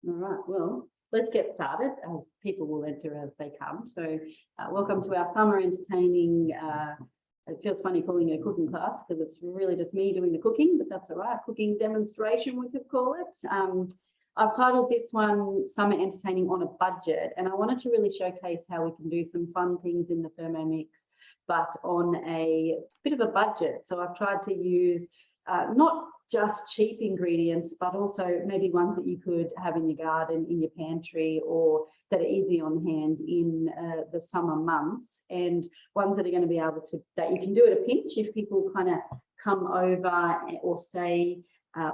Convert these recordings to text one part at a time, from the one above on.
All right, well, let's get started as people will enter as they come. So welcome to our summer entertaining, it feels funny calling it a cooking class because it's really just me doing the cooking, but that's all right, cooking demonstration we could call it. I've titled this one Summer Entertaining on a Budget, and I wanted to really showcase how we can do some fun things in the Thermomix, but on a bit of a budget. So I've tried to use not just cheap ingredients, but also maybe ones that you could have in your garden, in your pantry, or that are easy on hand in the summer months, and ones that are going to be able to, that you can do at a pinch if people kind of come over or stay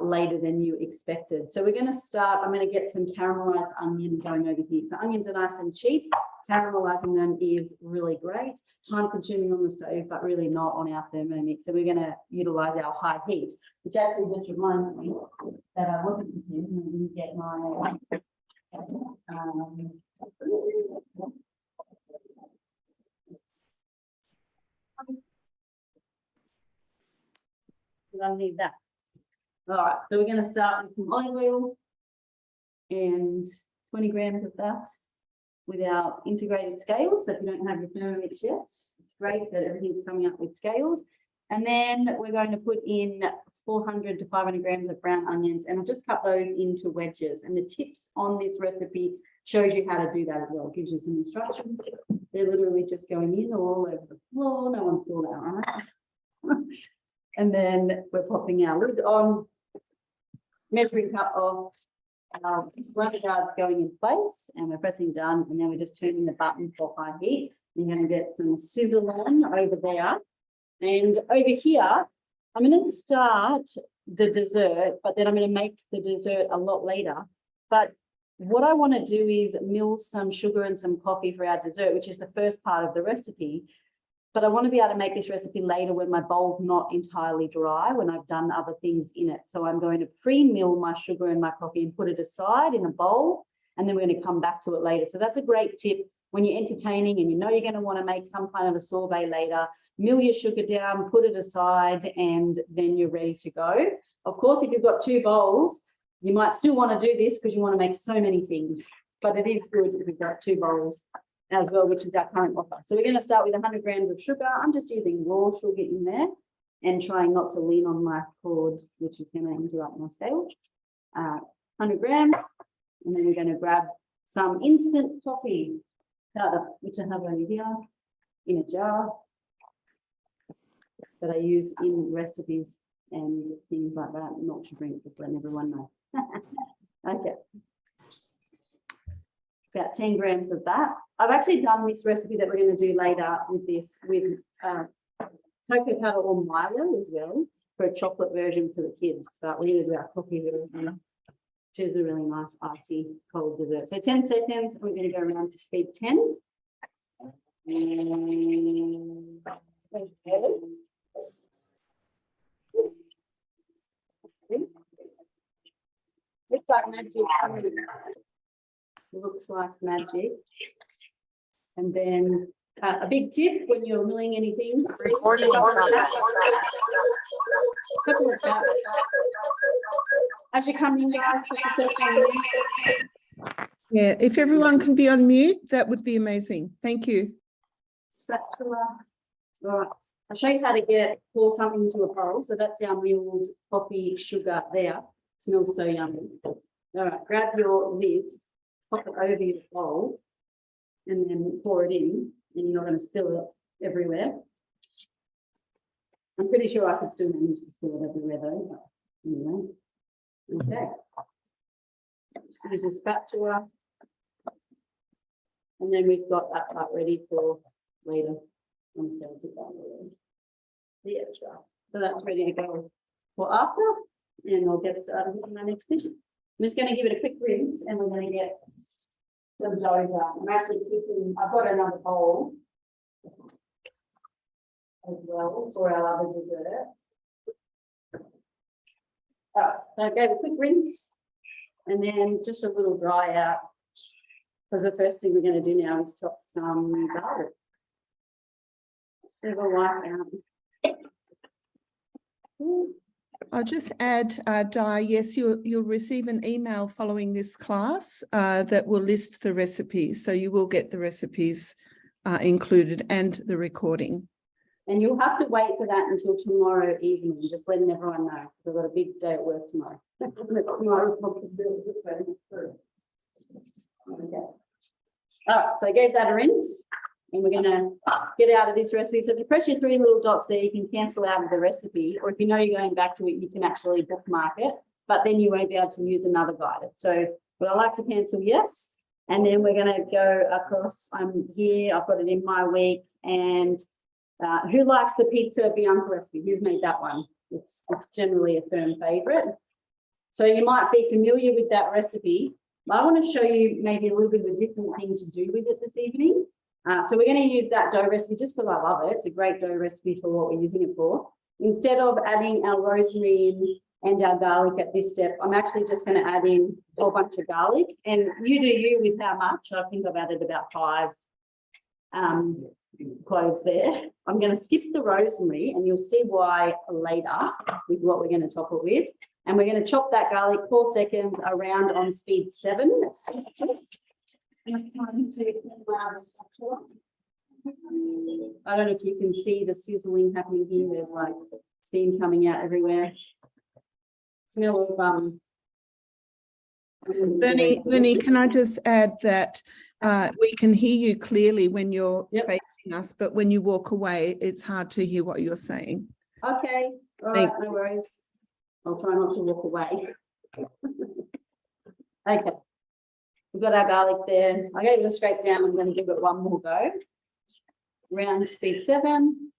later than you expected. So we're going to start, I'm going to get some caramelized onion going over here. So onions are nice and cheap. Caramelizing them is really great. Time consuming on the stove, but really not on our Thermomix. So we're going to utilize our high heat, which actually just reminds me that I wasn't here and I didn't get my I need that. All right, so we're going to start with some olive oil and 20 grams of that with our integrated scales. So if you don't have your Thermomix yet, it's great that everything's coming up with scales. And then we're going to put in 400 to 500 grams of brown onions, and I've just cut those into wedges. And the tips on this recipe shows you how to do that as well. It gives you some instructions. They're literally just going in all over the floor. No one saw that, right? And then we're popping our lid on, measuring cup of slaughter guards going in place, and we're pressing done, and then we're just turning the button for high heat. You're going to get some sizzle on over there, and over here I'm going to start the dessert, but then I'm going to make the dessert a lot later. But what I want to do is mill some sugar and some coffee for our dessert, which is the first part of the recipe. But I want to be able to make this recipe later when my bowl's not entirely dry, when I've done other things in it. So I'm going to pre-mill my sugar and my coffee and put it aside in a bowl, and then we're going to come back to it later. So that's a great tip when you're entertaining and you know you're going to want to make some kind of a sorbet later. Mill your sugar down, put it aside, and then you're ready to go. Of course, if you've got two bowls, you might still want to do this because you want to make so many things, but it is good if you've got two bowls as well, which is our current offer. So we're going to start with 100 grams of sugar. I'm just using raw sugar in there and trying not to lean on my cord, which is going to interrupt my scale. 100 grams, and then we're going to grab some instant coffee powder, which I have over here in a jar that I use in recipes and things like that. Not to drink, just letting everyone know. Okay. About 10 grams of that. I've actually done this recipe that we're going to do later with this, with cocoa powder or Milo as well, for a chocolate version for the kids. But we're going to do our coffee version, which is a really nice icy cold dessert. So 10 seconds, we're going to go around to speed 10. Looks like magic. Looks like magic. And then a big tip when you're milling anything. Recording. As you come in, guys, put yourself on mute. Yeah, if everyone can be on mute, that would be amazing. Thank you. Spatula. All right. I'll show you how to pour something into a bowl. So that's our milled coffee sugar there. Smells so yummy. All right, grab your lid, pop it over your bowl, and then pour it in, and you're not going to spill it everywhere. I'm pretty sure I could still manage to spill it everywhere though, but anyway. Okay. Just use a spatula. And then we've got that part ready for later. I'm just going to put that away. The extra. So that's ready to go for after, and I'll get started with my next dish. I'm just going to give it a quick rinse, and we're going to get some dough done. I'm actually cooking, I've got another bowl as well for our other dessert. So I gave a quick rinse and then just a little dry out, because the first thing we're going to do now is chop some garlic. Bit of a wipe out. I'll just add, Di, yes, you'll receive an email following this class that will list the recipes. So you will get the recipes included and the recording. And you'll have to wait for that until tomorrow evening, just letting everyone know. We've got a big day at work tomorrow. Okay. All right, so I gave that a rinse and we're going to get out of this recipe. So if you press your 3 little dots there, you can cancel out of the recipe, or if you know you're going back to it, you can actually bookmark it, but then you won't be able to use another guide. So would I like to cancel? Yes. And then we're going to go across. I'm here, I've got it in my week. And who likes the pizza Bianca recipe? Who's made that one? It's generally a firm favorite. So you might be familiar with that recipe. I want to show you maybe a little bit of a different thing to do with it this evening. So we're going to use that dough recipe just because I love it. It's a great dough recipe for what we're using it for. Instead of adding our rosemary in and our garlic at this step, I'm actually just going to add in a whole bunch of garlic. And you do you with how much. I think I've added about 5 cloves there. I'm going to skip the rosemary and you'll see why later with what we're going to top it with. And we're going to chop that garlic 4 seconds around on speed 7. I don't know if you can see the sizzling happening here. There's like steam coming out everywhere. Smell of Bernie, can I just add that we can hear you clearly when you're facing us, but when you walk away, it's hard to hear what you're saying. Okay, all right, no worries. I'll try not to walk away. Okay, we've got our garlic there. I gave it a scrape down. I'm going to give it one more go. Around speed 7,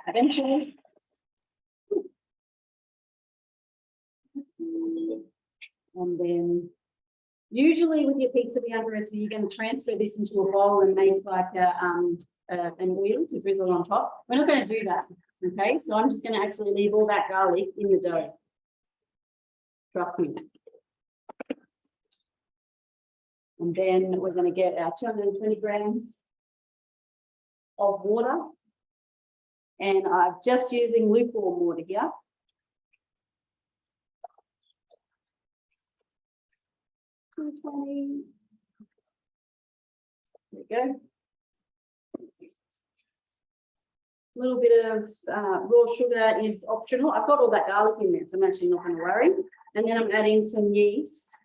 eventually. And then usually with your pizza Bianca recipe, you're going to transfer this into a bowl and make like an oil to drizzle on top. We're not going to do that. Okay, so I'm just going to actually leave all that garlic in the dough. Trust me. And then we're going to get our 220 grams of water. And I'm just using lukewarm water here. There we go. A little bit of raw sugar is optional. I've got all that garlic in there, so I'm actually not going to worry. And then I'm adding some yeast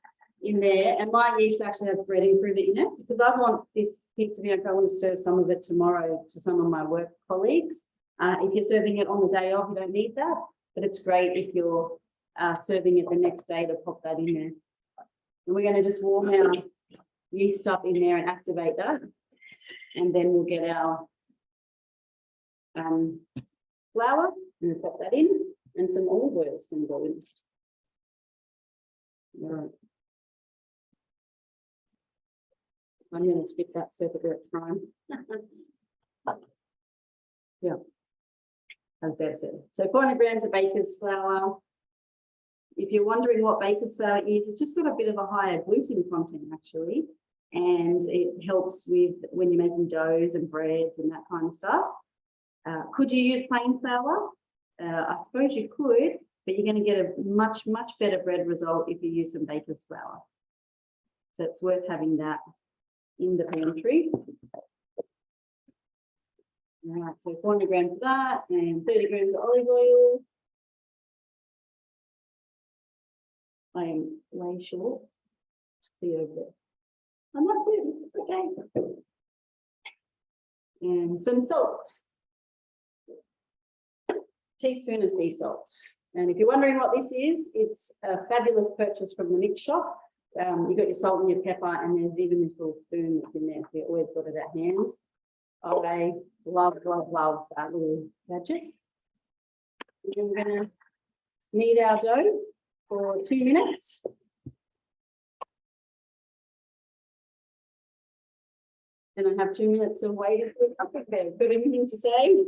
in there. And my yeast actually has bread improver in it because I want this pizza Bianca. I want to serve some of it tomorrow to some of my work colleagues. If you're serving it on the day off, you don't need that. But it's great if you're serving it the next day to pop that in there. And we're going to just warm our yeast up in there and activate that. And then we'll get our flour and pop that in, and some olive oil is going to go in. All right. I'm going to skip that so that we're at time. Yeah, as Bev said. So 400 grams of baker's flour. If you're wondering what baker's flour is, it's just got a bit of a higher gluten content actually, and it helps with when you're making doughs and breads and that kind of stuff. Could you use plain flour? I suppose you could, but you're going to get a much better bread result if you use some baker's flour. So it's worth having that in the pantry. All right, so 400 grams of that and 30 grams of olive oil. I am way short. See over there. I'm not good. It's okay. And some salt. Teaspoon of sea salt. And if you're wondering what this is, it's a fabulous purchase from the mix shop. You've got your salt and your pepper, and there's even this little spoon that's in there. So you always got it at hand. I love that little gadget. And then we're going to knead our dough for 2 minutes. And I have 2 minutes of waiting for a cupcake there. Got anything to say?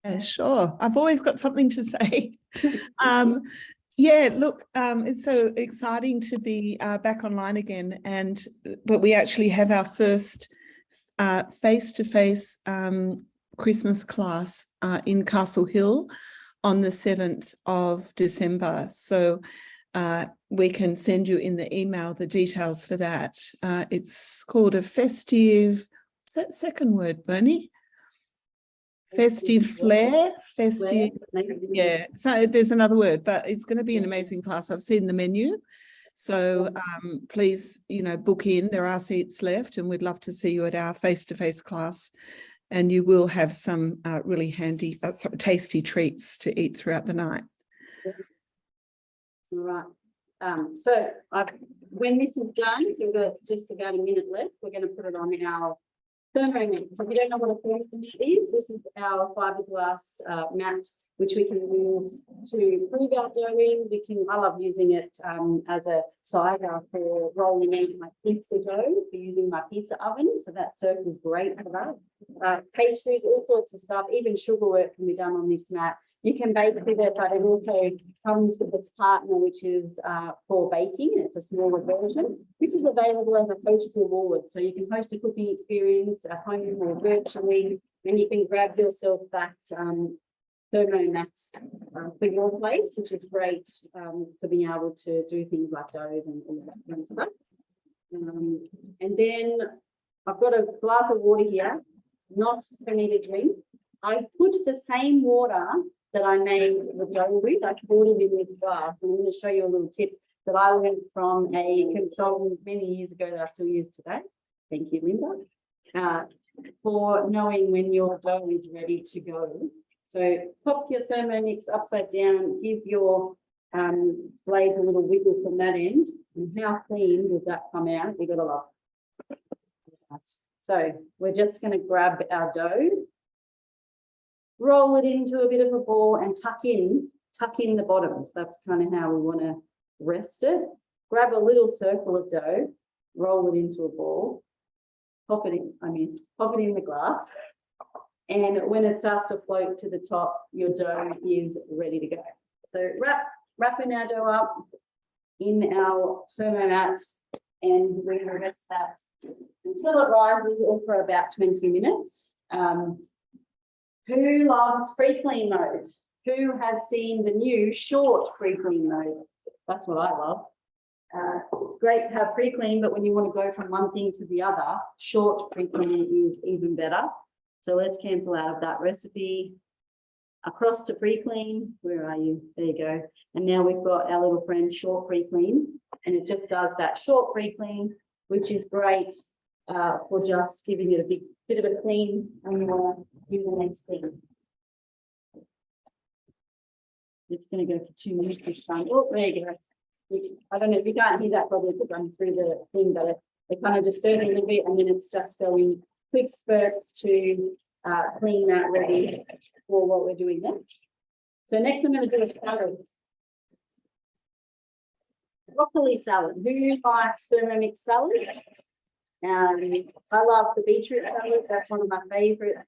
Yeah, sure. I've always got something to say. Yeah, look, it's so exciting to be back online again, but we actually have our first face-to-face Christmas class in Castle Hill on the 7th of December. So we can send you in the email the details for that. It's called a festive, is that second word, Bernie? Festive flair, festive, yeah. So there's another word, but it's going to be an amazing class. I've seen the menu. So please, you know, book in. There are seats left, and we'd love to see you at our face-to-face class. And you will have some really handy, tasty treats to eat throughout the night. All right. So when this is done, so we've got just about a minute left, we're going to put it on our Thermomix. So if you don't know what a Thermomix is, this is our fiberglass mat, which we can use to prove our dough in. I love using it as a sider for rolling in my pizza dough for using my pizza oven. So that circle is great for that. Pastries, all sorts of stuff, even sugar work can be done on this mat. You can bake with it, but it also comes with its partner, which is for baking. It's a smaller version. This is available as a host reward. So you can host a cooking experience at home or virtually, and you can grab yourself that thermo mat for your place, which is great for being able to do things like doughs and all that kind of stuff. And then I've got a glass of water here, not for me to drink. I put the same water that I made the dough with. I poured it in this glass, and I'm going to show you a little tip that I learned from a consultant many years ago that I still use today. Thank you, Linda, for knowing when your dough is ready to go. So pop your Thermomix upside down, give your blade a little wiggle from that end, and how clean does that come out? We've got a lot. So we're just going to grab our dough, roll it into a bit of a ball, and tuck in the bottoms. That's kind of how we want to rest it. Grab a little circle of dough, roll it into a ball, pop it in the glass. And when it starts to float to the top, your dough is ready to go. So wrapping our dough up in our thermo mat, and we're going to rest that until it rises, or for about 20 minutes. Who loves pre-clean mode? Who has seen the new short pre-clean mode? That's what I love. It's great to have pre-clean, but when you want to go from one thing to the other, short pre-clean is even better. So let's cancel out of that recipe. Across to pre-clean. Where are you? There you go. And now we've got our little friend short pre-clean, and it just does that short pre-clean, which is great for just giving it a bit of a clean when you want to do the next thing. It's going to go for 2 minutes this time. Oh, there you go. I don't know if you can't hear that probably because I'm through the thing, but it kind of just stirs a little bit, and then it's just going quick spurts to clean that ready for what we're doing next. So next I'm going to do a salad. Broccoli salad. Who likes Thermomix salad? I love the beetroot salad. That's one of my favorites.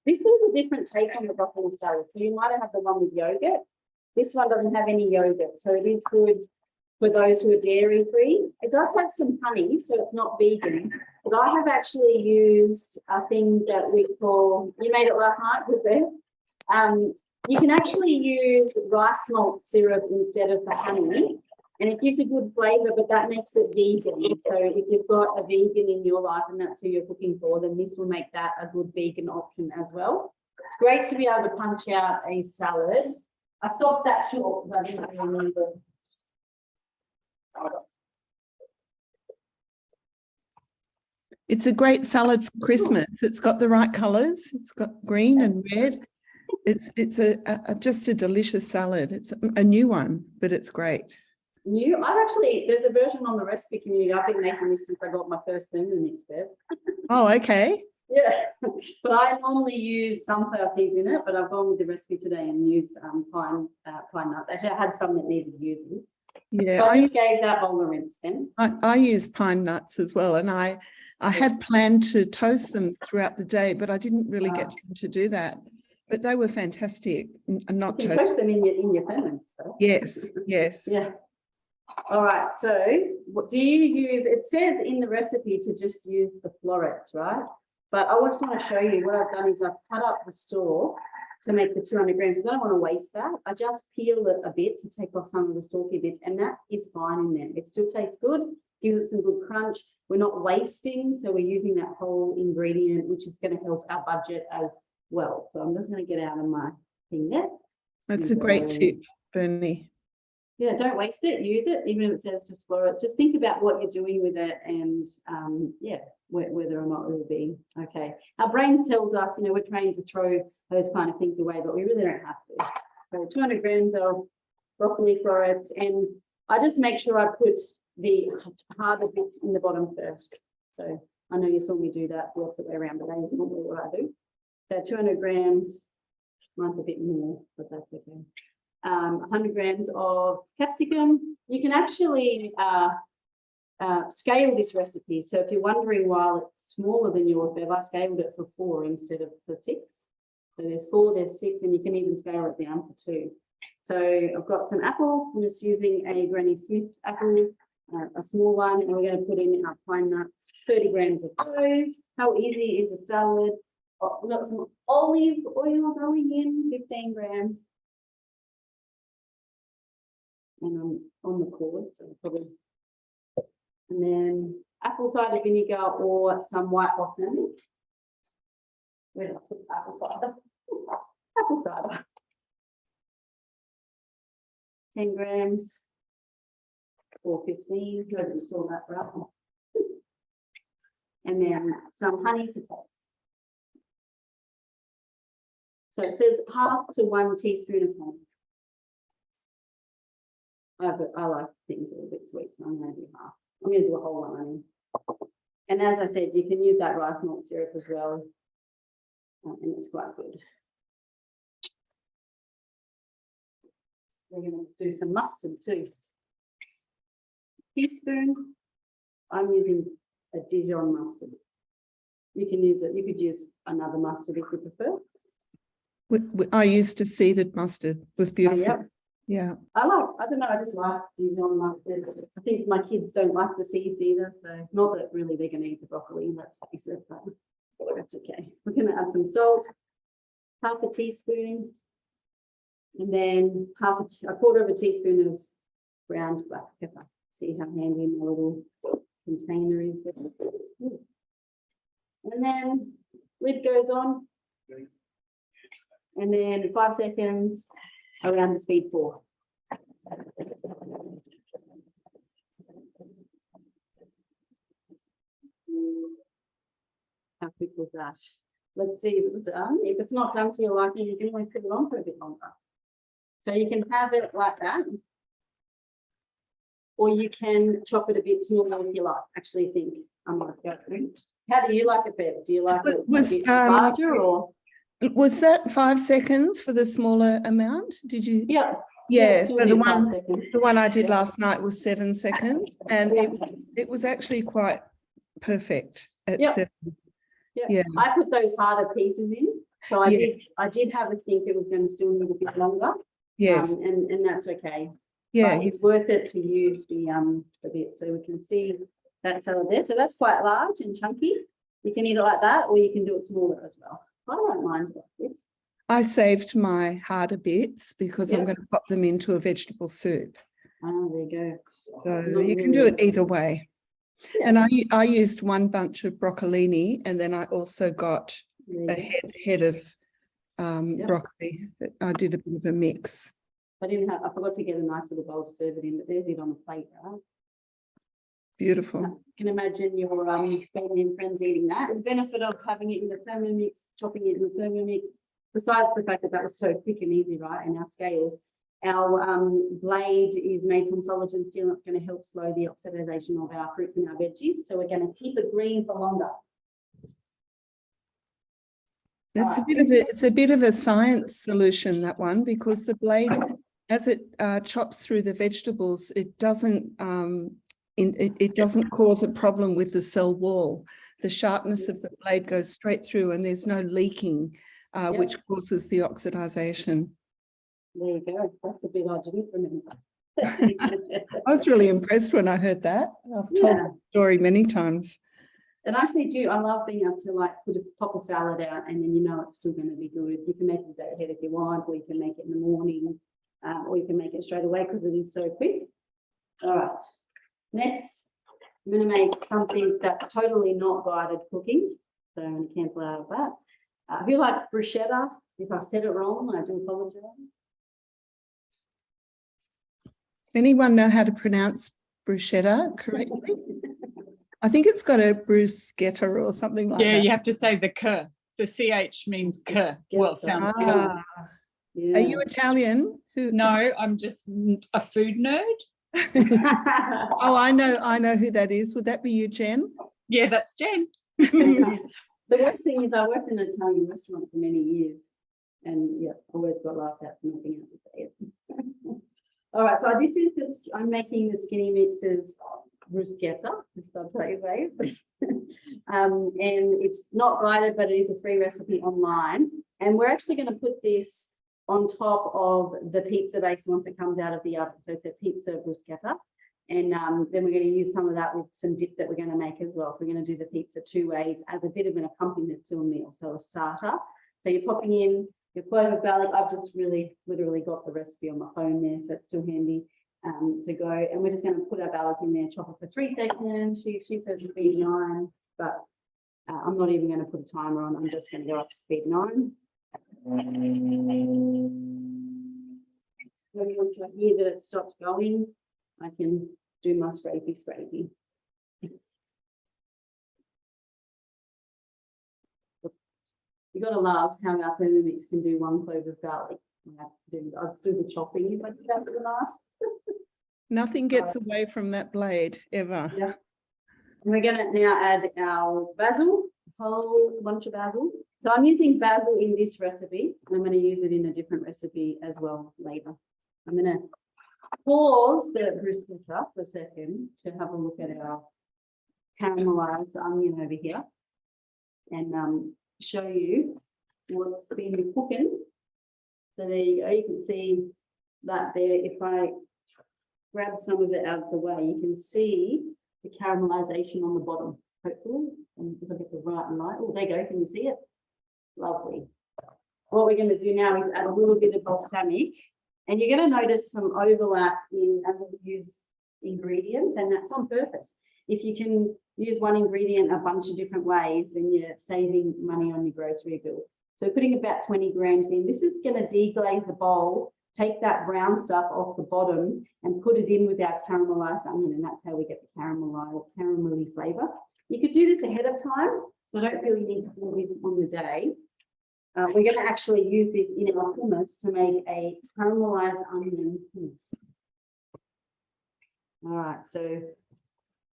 This is a different take on the broccoli salad. So you might have the one with yogurt. This one doesn't have any yogurt, so it is good for those who are dairy free. It does have some honey, so it's not vegan. But I have actually used a thing that we call, you made it last night with it. You can actually use rice malt syrup instead of the honey, and it gives a good flavour, but that makes it vegan. So if you've got a vegan in your life and that's who you're cooking for, then this will make that a good vegan option as well. It's great to be able to punch out a salad. I stopped that short because I didn't remember. It's a great salad for Christmas. It's got the right colours. It's got green and red. It's just a delicious salad. It's a new one, but it's great. New? I've actually, there's a version on the recipe community. I've been making this since I got my first Thermomix there. Oh, okay. Yeah, but I normally use sunflower seeds in it, but I've gone with the recipe today and used pine nuts. Actually, I had some that needed using. Yeah, so I just gave that bowl a rinse then. I use pine nuts as well, and I had planned to toast them throughout the day, but I didn't really get time to do that. But they were fantastic, and not you toast them in your Thermomix. So. Yes, yes. Yeah. All right. So, what do you use? It says in the recipe to just use the florets, right? But I just want to show you what I've done is I've cut up the store. to make the 200 grams, because I don't want to waste that. I just peel it a bit to take off some of the stalky bits, and that is fine in there. It still tastes good, gives it some good crunch. We're not wasting, so we're using that whole ingredient, which is going to help our budget as well. So I'm just going to get out of my thing there. That's a great tip, Bernie. Yeah, don't waste it, use it, even if it says just florets. Just think about what you're doing with it and yeah, whether or not it will be okay. Our brain tells us, you know, we're trained to throw those kind of things away, but we really don't have to. So 200 grams of broccoli florets, and I just make sure I put the harder bits in the bottom first. So I know you saw me do that the opposite way around, but that is normally what I do. So 200 grams, mine's a bit more, but that's okay. 100 grams of capsicum. You can actually scale this recipe. So if you're wondering why it's smaller than yours, Bev, I scaled it for 4 instead of for 6. So there's 4, there's 6, and you can even scale it down for 2. So I've got some apple. I'm just using a Granny Smith apple, a small one, and we're going to put in our pine nuts, 30 grams of those. How easy is a salad? Oh, we've got some olive oil going in, 15 grams. And I'm on the cord, so probably. And then apple cider vinegar or some white balsamic. Where did I put apple cider? Apple cider. 10 grams or 15. Nobody saw that, right? And then some honey to taste. So it says half to 1 teaspoon of honey. I like things a little bit sweet, so I'm going to do half. I'm going to do a whole one honey. And as I said, you can use that rice malt syrup as well, and it's quite good. We're going to do some mustard too. Teaspoon. I'm using a Dijon mustard. You can use it. You could use another mustard if you prefer. I used a seeded mustard. It was beautiful. Oh, yeah. I don't know, I just like Dijon mustard. I think my kids don't like the seeds either, so not that really they're going to eat the broccoli, let's face it, but that's okay. We're going to add some salt, half a teaspoon, and then a quarter of a teaspoon of ground black pepper. See how handy my little container is there. And then lid goes on, and then 5 seconds around the speed 4. How quick was that? Let's see if it's done. If it's not done to your liking, you can always put it on for a bit longer. So you can have it like that, or you can chop it a bit smaller if you like. Actually, I think I might go. How do you like it, Bev? Do you like it a bit larger or? Was that 5 seconds for the smaller amount? Did you? Yeah. Yeah, so the one I did Yeah. last night was 7 seconds, and it was actually quite perfect at 7. Yeah. I put those harder pieces in, so I did have a think it was going to still need a bit longer. Yes, and that's okay. yeah, but it's worth it to use the bit, so we can see that salad there. So that's quite large and chunky. You can eat it like that, or you can do it smaller as well. I don't mind like this. I saved my harder bits because I'm going to pop them into a vegetable soup. Oh, there you go. So you can do it either way. Yeah. And I used 1 bunch of broccolini, and then I also got a head of broccoli. I did a bit of a mix. I forgot to get a nice little bowl to serve it in, but there's it on the plate, right? Beautiful. I can imagine your family and friends eating that. And the benefit of having it in the Thermomix, chopping it in the Thermomix, besides the fact that that was so quick and easy, right, and our scales, our blade is made from solugen steel. It's going to help slow the oxidization of our fruits and our veggies. So we're going to keep it green for longer. That's it's a bit of a science solution, that one, because the blade, as it chops through the vegetables, it doesn't it doesn't cause a problem with the cell wall. The sharpness of the blade goes straight through, and there's no leaking, which causes the oxidization. There you go. That's a bit I didn't remember. I was really impressed when I heard that. I've told the story many times. And I actually do, I love being able to like pop a salad out and then you know it's still going to be good. You can make it a day ahead if you want, or you can make it in the morning, or you can make it straight away because it is so quick. All right, next, I'm going to make something that's totally not guided cooking. So I'm going to cancel out of that. Who likes bruschetta? If I said it wrong, I do apologize. Anyone know how to pronounce bruschetta correctly? I think it's got a bruschetta or something like Yeah, that. you have to say the k. The ch means k. Well, it sounds cool. Yeah. Are you Italian? No, I'm just a food nerd. Oh, I know who that is. Would that be you, Jen? Yeah, that's Jen. The worst thing is I worked in an Italian restaurant for many years and yeah, always got laughed at for not being able to say it. All right, so this is, I'm making the Skinny Mix's bruschetta, if that's how you say it. And it's not guided, but it is a free recipe online. And we're actually going to put this on top of the pizza base once it comes out of the oven. So it's a pizza bruschetta. And then we're going to use some of that with some dip that we're going to make as well. So we're going to do the pizza 2 ways as a bit of an accompaniment to a meal. So a starter. So you're popping in your clove of garlic. I've just literally got the recipe on my phone there, so it's still handy to go. And we're just going to put our garlic in there, chop it for 3 seconds. She says speed 9, but I'm not even going to put a timer on. I'm just going to go up to speed 9. Once I hear that it stopped going, I can do my scrapey. You got to love how our Thermomix can do 1 clove of garlic. I'd still be chopping if I did that with a knife. Nothing gets away from that blade ever. Yeah. And we're going to now add our basil, a whole bunch of basil. So I'm using basil in this recipe. I'm going to use it in a different recipe as well later. I'm going to pause the bruschetta for a second to have a look at our caramelized onion over here and show you what's been cooking. So there you go. You can see that there. If I grab some of it out of the way, you can see the caramelization on the bottom. Hopefully, and if I get the right light. Oh, there you go. Can you see it? Lovely. What we're going to do now is add a little bit of balsamic, and you're going to notice some overlap in as we use ingredients, and that's on purpose. If you can use one ingredient a bunch of different ways, then you're saving money on your grocery bill. So putting about 20 grams in. This is going to deglaze the bowl, take that brown stuff off the bottom and put it in with our caramelized onion, and that's how we get the caramelly flavour. You could do this ahead of time, so don't feel you need to do this on the day. We're going to actually use this in our hummus to make a caramelized onion hummus. All right, so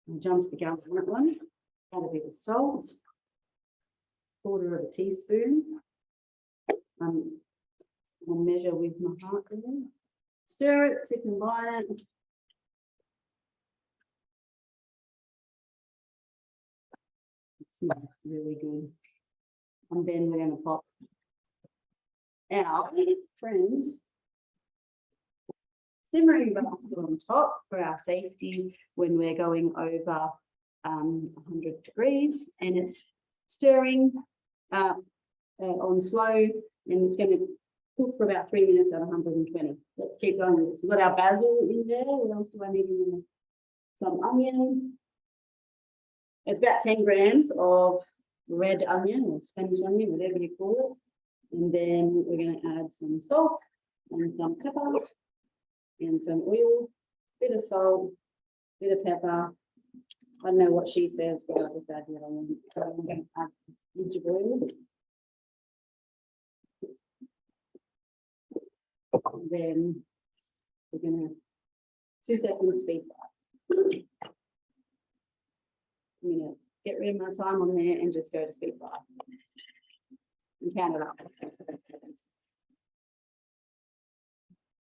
I'll jump the gun on that one. Add a bit of salt, 1/4 teaspoon. I'll measure with my heart there. Stir it to combine it. It smells really good. And then we're going to pop our friend simmering basket on top for our safety when we're going over 100 degrees, and it's stirring on slow, and it's going to cook for about 3 minutes at 120. Let's keep going with this. We've got our basil in there. What else do I need in there? Some onion. It's about 10 grams of red onion or Spanish onion, whatever you call it. And then we're going to add some salt and some pepper and some oil, bit of salt, bit of pepper. I don't know what she says, but I'll just add that on. So I'm going to add a pinch of oil. And then we're going to 2 seconds speed fry. I'm going to get rid of my time on there and just go to speed fry and count it up.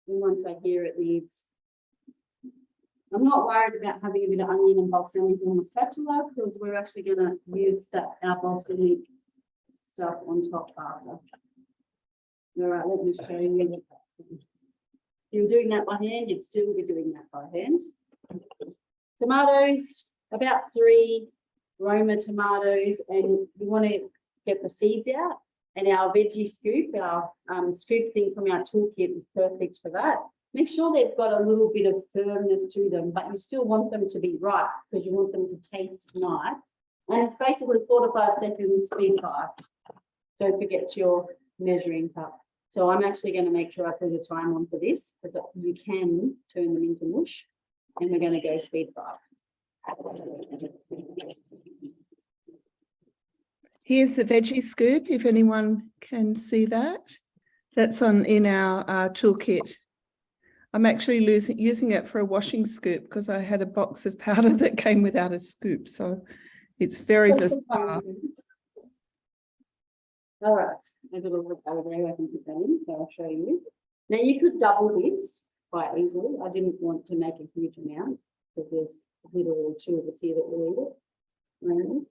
And once I hear it needs, I'm not worried about having a bit of onion and balsamic on the spatula because we're actually going to use that our balsamic stuff on top after. All right, let me show you what that's doing. If you were doing that by hand, you'd still be doing that by hand. Tomatoes, about 3 Roma tomatoes, and you want to get the seeds out. And our veggie scoop, our scoop thing from our toolkit is perfect for that. Make sure they've got a little bit of firmness to them, but you still want them to be ripe because you want them to taste nice. And it's basically 4 to 5 seconds speed fry. Don't forget your measuring cup. So I'm actually going to make sure I put a time on for this because you can turn them into mush. And we're going to go speed fry. Here's the veggie scoop, if anyone can see that. That's in our toolkit. I'm actually using it for a washing scoop because I had a box of powder that came without a scoop. So it's very versatile. All right, I've got a little over there. I can put that in, so I'll show you. Now you could double this quite easily. I didn't want to make a huge amount because there's a little or two of us here that will eat it. Right.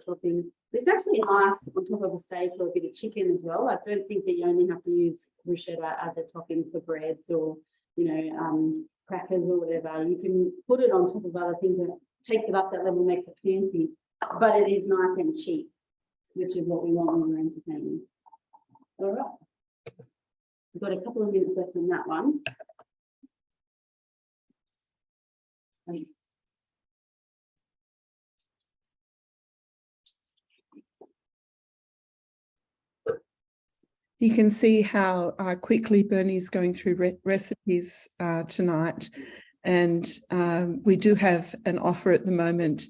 Topping. There's actually nice on top of a steak or a bit of chicken as well. I don't think that you only have to use bruschetta as a topping for breads or, you know, crackers or whatever. You can put it on top of other things and it takes it up that level, makes it fancy, but it is nice and cheap, which is what we want when we're entertaining. All right. We've got a couple of minutes left on that one. You can see how quickly Bernie's going through recipes tonight. And we do have an offer at the moment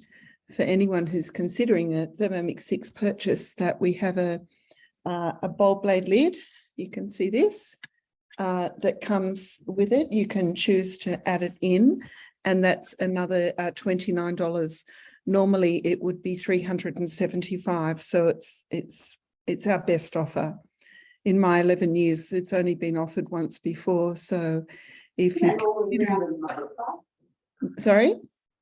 for anyone who's considering a Thermomix 6 purchase that we have a bowl blade lid. You can see this that comes with it. You can choose to add it in, and that's another $29. Normally it would be $375. So it's our best offer. In my 11 years, it's only been offered once before. So if you sorry?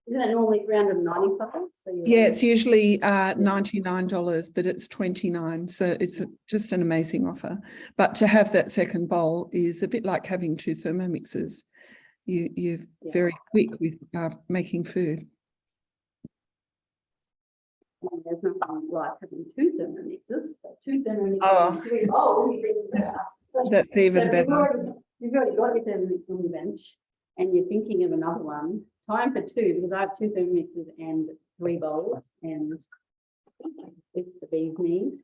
Isn't it normally around 95? So yeah, it's usually $99, but it's $29. So it's just an amazing offer. But to have that second bowl is a bit like having 2 Thermomixes. You're very quick with making food. And there's nothing like having 2 Thermomixes, but 2 Thermomixes and 3 bowls. That's even better. You've already got your Thermomix on the bench and you're thinking of another one. Time for 2 because I have 2 Thermomixes and 3 bowls, and it's the bee's knees.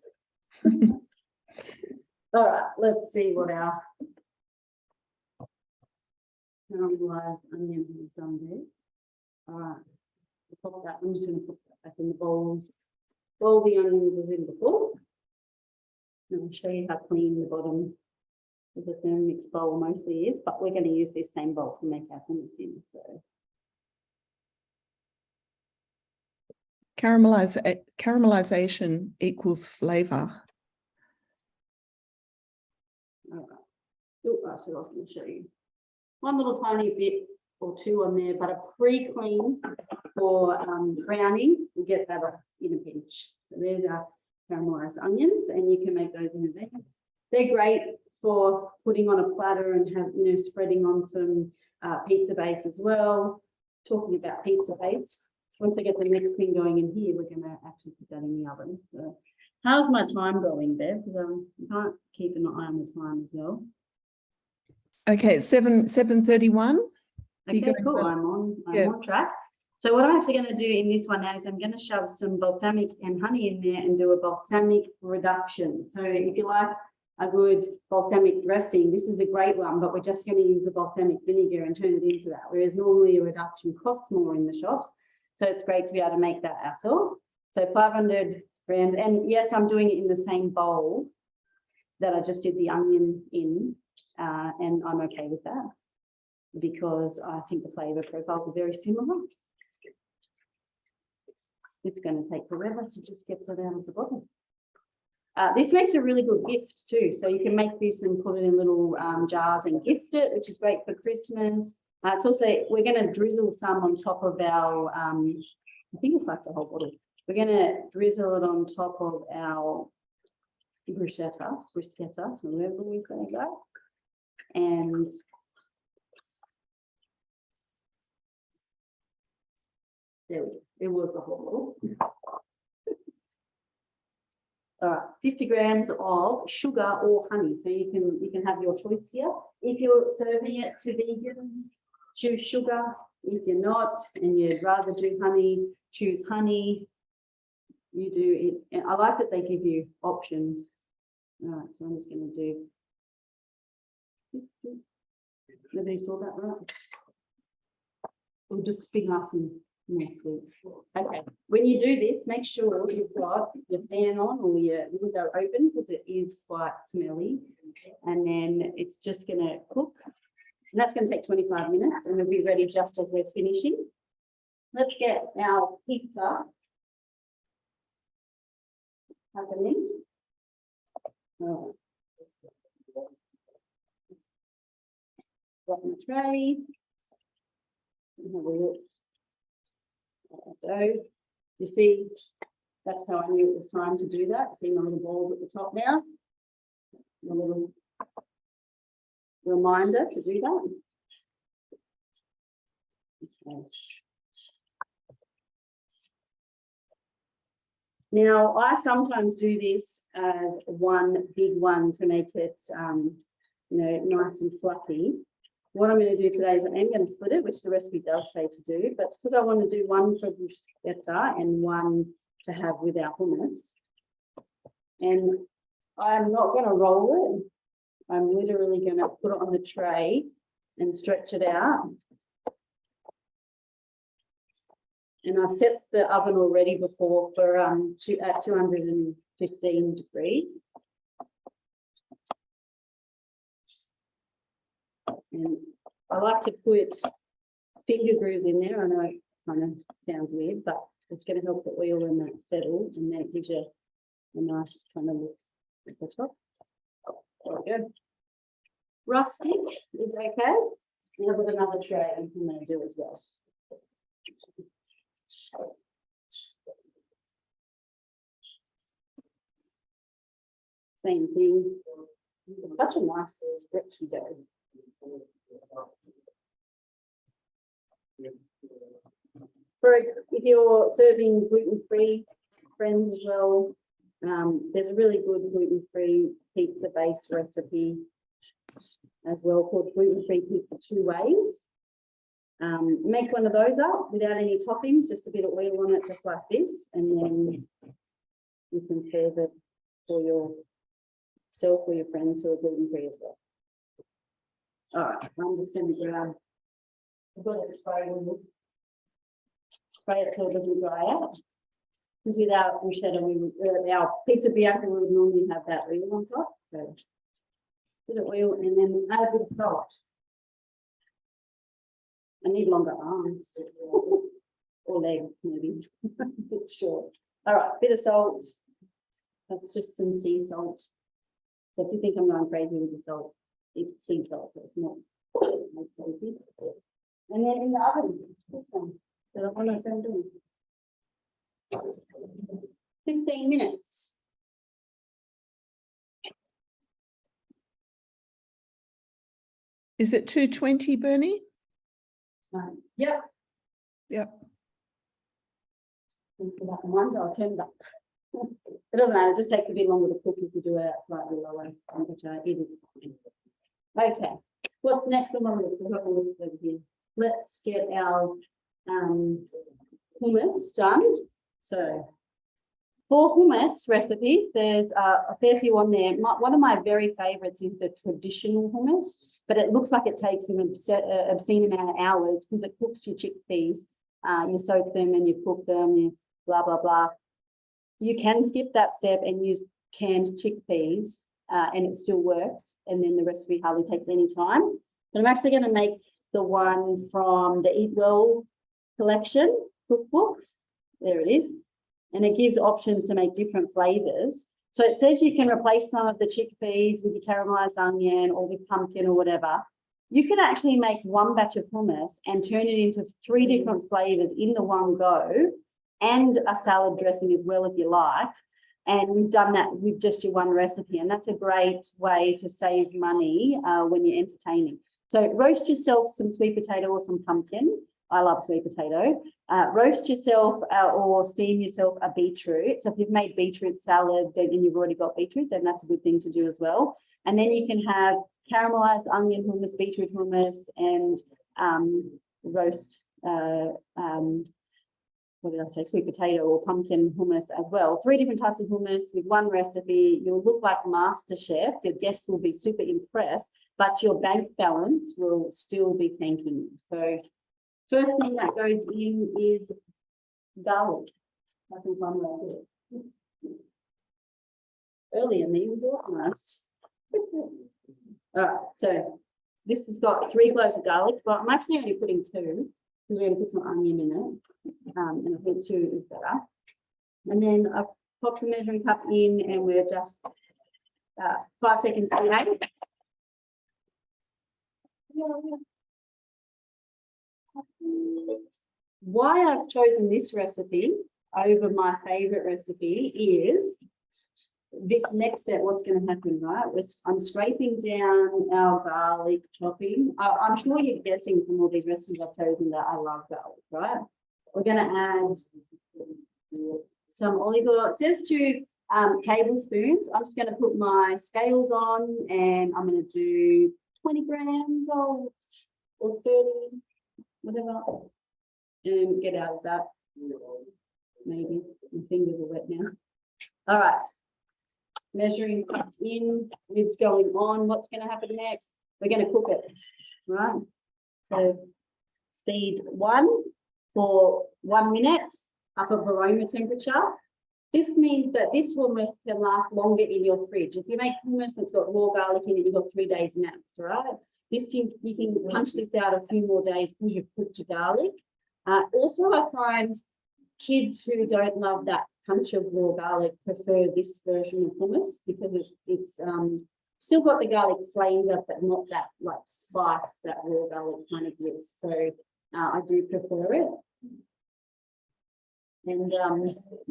All right, let's see what our caramelized onion has done there. All right, pop that. I'm just going to put that back in the bowls. All the onion was in before. And I'll show you how clean the bottom of the Thermomix bowl mostly is, but we're going to use this same bowl to make our hummus in. So Caramelization equals flavor. all right. Oh, I said I was going to show you one little tiny bit or 2 on there, but a pre-clean for browning. You get that off in a pinch. So there's our caramelized onions, and you can make those in a bag. They're great for putting on a platter and have, you know, spreading on some pizza base as well. Talking about pizza base, once I get the next thing going in here, we're going to actually put that in the oven. So how's my time going, Bev? Because I can't keep an eye on the time as well. Okay, it's 7:31. Okay, cool. I'm on track. So what I'm actually going to do in this one now is I'm going to shove some balsamic and honey in there and do a balsamic reduction. So if you like a good balsamic dressing, this is a great one, but we're just going to use the balsamic vinegar and turn it into that. Whereas normally a reduction costs more in the shops. So it's great to be able to make that ourselves. So 500 grams. And yes, I'm doing it in the same bowl that I just did the onion in. And I'm okay with that because I think the flavour profiles are very similar. It's going to take forever to just get that out of the bottle. This makes a really good gift too. So you can make this and put it in little jars and gift it, which is great for Christmas. It's also, we're going to drizzle some on top of our, I think it's like the whole bottle. We're going to drizzle it on top of our bruschetta, whatever we say that. And There we go. It was the whole. All right, 50 grams of sugar or honey. So you can have your choice here. If you're serving it to vegans, choose sugar. If you're not and you'd rather do honey, choose honey. You do it. And I like that they give you options. All right, so I'm just going to do 50. Nobody saw that, right? We'll just spin up some more sweet. Okay, when you do this, make sure you've got your fan on or your window open because it is quite smelly. And then it's just going to cook. And that's going to take 25 minutes and we'll be ready just as we're finishing. Let's get our pizza happening. Oh. Got my tray. Have a look. So you see, that's how I knew it was time to do that. See my little balls at the top now. A little reminder to do that. Okay. Now, I sometimes do this as one big one to make it, nice and fluffy. What I'm going to do today is I am going to split it, which the recipe does say to do, but it's because I want to do one for bruschetta and one to have with our hummus. And I'm not going to roll it. I'm literally going to put it on the tray and stretch it out. And I've set the oven already before for at 215 degrees. And I like to put finger grooves in there. I know it kind of sounds weird, but it's going to help the oil in that settle, and then it gives you a nice kind of look at the top. There we go. Rustic is okay. And I've got another tray I'm going to do as well. Same thing. It's such a nice stretchy dough. If you're serving gluten-free friends as well, there's a really good gluten-free pizza base recipe as well called gluten-free pizza 2 ways. Make one of those up without any toppings, just a bit of oil on it, just like this, and then you can serve it for yourself or your friends who are gluten-free as well. All right, I'm just going to grab, I've got a spray it so it doesn't dry out. Because without bruschetta, our pizza bianca would normally have that oil on top. So a bit of oil and then add a bit of salt. I need longer arms or legs, maybe. A bit short. All right, bit of salt. That's just some sea salt. So if you think I'm going crazy with the salt, it's sea salt, so it's not salty. And then in the oven, this one, the one I turned on. 15 minutes. Is it 220, Bernie? Yep. Yep. Thanks for that reminder. I'll turn it up. It doesn't matter, it just takes a bit longer to cook if you do it at slightly lower temperature. It is fine. Okay, what's next on my list? I've got a list over here. Let's get our hummus done. So for hummus recipes, there's a fair few on there. One of my very favorites is the traditional hummus, but it looks like it takes an obscene amount of hours because it cooks your chickpeas. You soak them and you cook them, you blah, blah, blah. You can skip that step and use canned chickpeas and it still works. And then the recipe hardly takes any time. But I'm actually going to make the one from the Eat Well collection cookbook. There it is. And it gives options to make different flavors. So it says you can replace some of the chickpeas with your caramelized onion or with pumpkin or whatever. You can actually make one batch of hummus and turn it into 3 different flavors in the one go, and a salad dressing as well if you like. And we've done that with just your one recipe, and that's a great way to save money when you're entertaining. So roast yourself some sweet potato or some pumpkin, I love sweet potato. Roast yourself or steam yourself a beetroot. So if you've made beetroot salad then, and you've already got beetroot, then that's a good thing to do as well. And then you can have caramelized onion hummus, beetroot hummus, and roast, what did I say, sweet potato or pumpkin hummus as well. 3 different types of hummus with one recipe. You'll look like MasterChef. Your guests will be super impressed, but your bank balance will still be thanking you. So first thing that goes in is garlic. I think one right there. Earlier me was organised. All right, so this has got 3 cloves of garlic, but I'm actually only putting 2 because we're going to put some onion in it. And I think 2 is better. And then I've popped the measuring cup in and we're just 5 seconds away. Why I've chosen this recipe over my favorite recipe is this next step. What's going to happen, right? I'm scraping down our garlic chopping. I'm sure you're guessing from all these recipes I've chosen that I love garlic, right? We're going to add some olive oil. It says 2 tablespoons. I'm just going to put my scales on and I'm going to do 20 grams or 30, whatever, and get out of that. Maybe my fingers are wet now. All right, measuring cups in, lid's going on. What's going to happen next? We're going to cook it, right? So speed 1 for 1 minute up at aroma temperature. This means that this hummus can last longer in your fridge. If you make hummus that's got raw garlic in it, you've got 3 days max, right? You can punch this out a few more days because you've cooked your garlic. Also, I find kids who don't love that punch of raw garlic prefer this version of hummus because it's still got the garlic flavour, but not that like spice that raw garlic kind of gives. So I do prefer it. And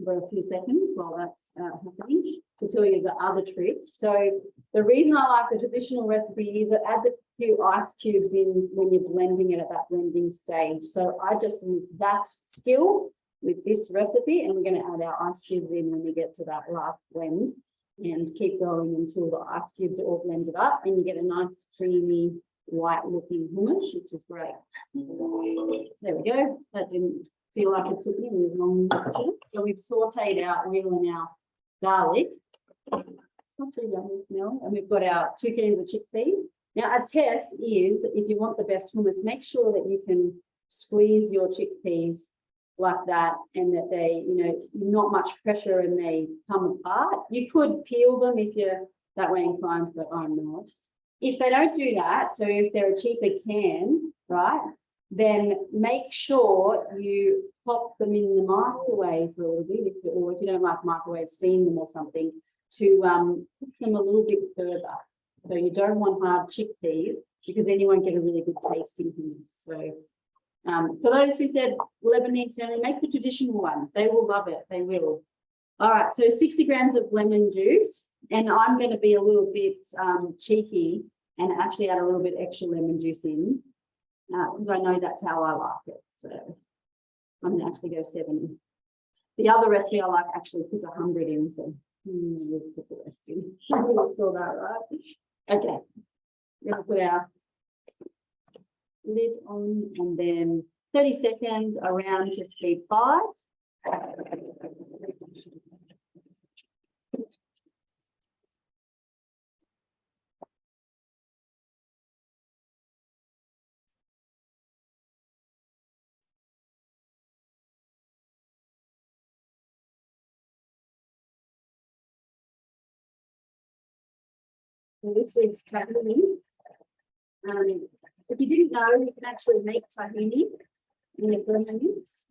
for a few seconds while that's happening to tell you the other trick. So the reason I like the traditional recipe is that add the few ice cubes in when you're blending it at that blending stage. So I just use that skill with this recipe, and we're going to add our ice cubes in when we get to that last blend and keep going until the ice cubes are all blended up and you get a nice creamy white looking hummus, which is great. There we go. That didn't feel like it took me as long as it should. So we've sauteed our oil and our garlic. Not too yummy smell. And we've got our 2 cans of chickpeas. Now, a test is if you want the best hummus, make sure that you can squeeze your chickpeas like that and that they, not much pressure and they come apart. You could peel them if you're that way inclined, but I'm not. If they don't do that, so if they're a cheaper can, right, then make sure you pop them in the microwave for a little bit, or if you don't like microwave, steam them or something to cook them a little bit further. So you don't want hard chickpeas because then you won't get a really good tasting hummus. So for those who said Lebanese family, make the traditional one. They will love it. They will. All right, so 60 grams of lemon juice. And I'm going to be a little bit cheeky and actually add a little bit extra lemon juice in because I know that's how I like it. So I'm going to actually go 70. The other recipe I like actually puts 100 in. So let's put the rest in. I saw that right. Okay, we're going to put our lid on and then 30 seconds around to speed 5. This is tahini. If you didn't know, you can actually make tahini in your Thermomix.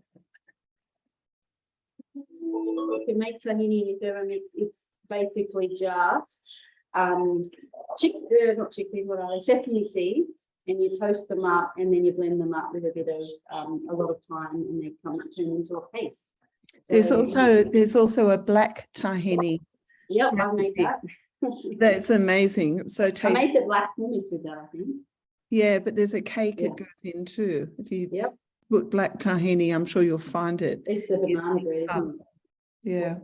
You can make tahini in your Thermomix. It's basically just sesame seeds, and you toast them up, and then you blend them up with a bit of a lot of time, and they turn into a paste. So, there's also a black tahini. Yep, I made that. That's amazing. So I made the black hummus with that, I think. Yeah, but there's a cake it goes in too. If you Put black tahini, I'm sure you'll find it. It's the banana bread, isn't it? Yeah.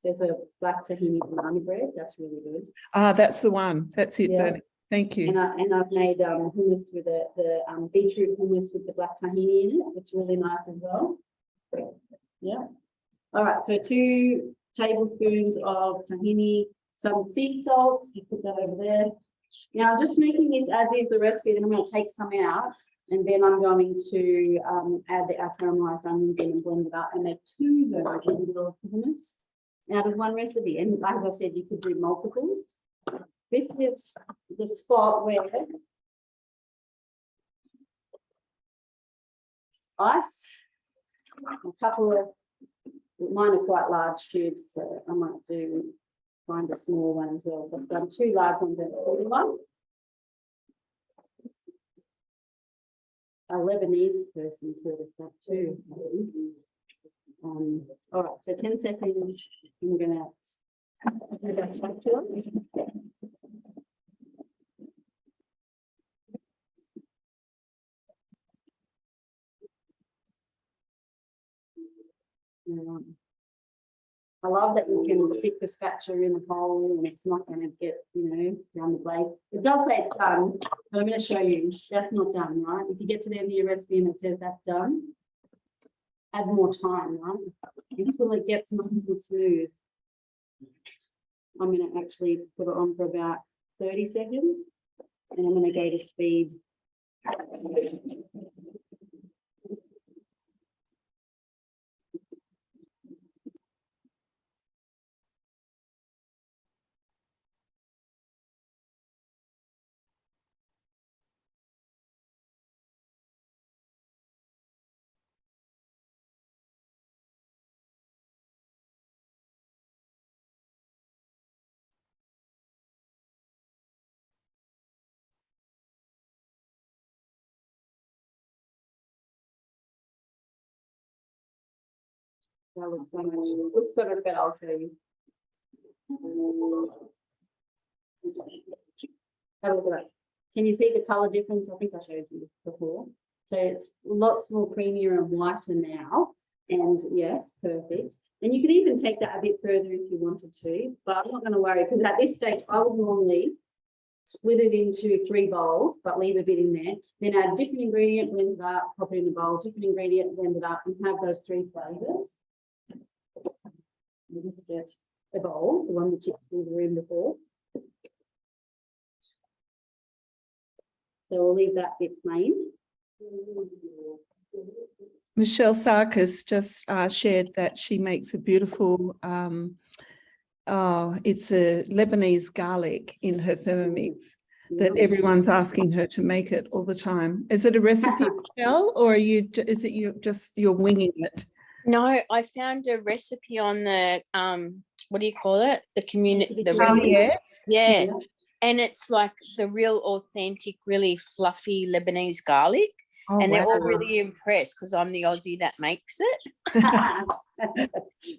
There's a black tahini banana bread, that's really good. Ah, that's the one. That's it, Yeah. Bernie. Thank you. And I've made hummus with the beetroot hummus with the black tahini in it. It's really nice as well. Yeah. All right, so 2 tablespoons of tahini, some sea salt, you put that over there. Now I'm just making this as is the recipe, then I'm going to take some out, and then I'm going to add our caramelized onions in and blend it up and make 2 versions of hummus out of one recipe. And like I said, you could do multiples. This is the spot where ice, a couple of, mine are quite large cubes, so I might find a small one as well. So I've done 2 large ones and a little one. A Lebanese person taught us that too. All right, so 10 seconds. I'm going to add spatula. I love that you can stick the spatula in the hole and it's not going to get, down the blade. It does say it's done, but I'm going to show you that's not done, right? If you get to the end of your recipe and it says that's done, add more time, right? Until it gets nice and smooth. I'm going to actually put it on for about 30 seconds and I'm going to go to speed. That looks so much better. I'll show you. Have a look at that. Can you see the color difference? I think I showed you before. So it's lots more creamier and whiter now. And yes, perfect. And you could even take that a bit further if you wanted to, but I'm not going to worry because at this stage, I would normally split it into 3 bowls, but leave a bit in there. Then add different ingredient, blend it up, pop it in the bowl, different ingredient, blend it up, and have those 3 flavors. You just get a bowl, the one the chickpeas were in before. So we'll leave that bit plain. Michelle Sarkis just shared that she makes a beautiful, it's a Lebanese garlic in her Thermomix that everyone's asking her to make it all the time. Is it a recipe, Michelle, or is it you're winging it? No, I found a recipe on the what do you call it? The community. Oh, yes. Yeah. And it's like the real authentic, really fluffy Lebanese garlic. Oh, and they're all wow. really impressed because I'm the Aussie that makes it.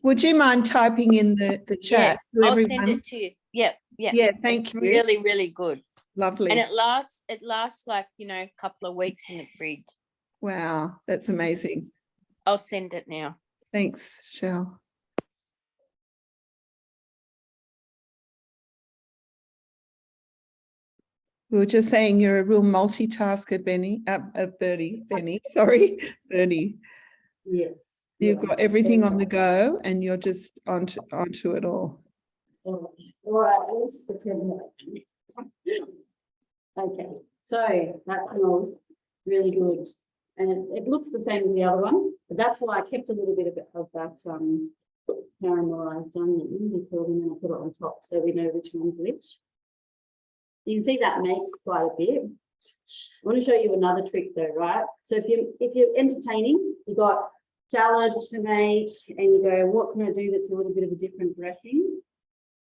Would you mind typing in the chat? Yeah, to I'll everyone? send it to you. Yeah. Yeah, thank It's you. really, really good. Lovely. And it lasts like, a couple of weeks in the fridge. Wow, that's amazing. I'll send it now. Thanks, Shell. We were just saying you're a real multitasker, Bernie, sorry, Bernie. Yes. You've got everything on the go and you're just onto it all. All right, let's pretend that. Okay, so that smells really good. And it looks the same as the other one, but that's why I kept a little bit of that caramelized onion before, and then I put it on top so we know which one's which. You can see that makes quite a bit. I want to show you another trick though, right? So if you're entertaining, you've got salads to make and you go, what can I do that's a little bit of a different dressing?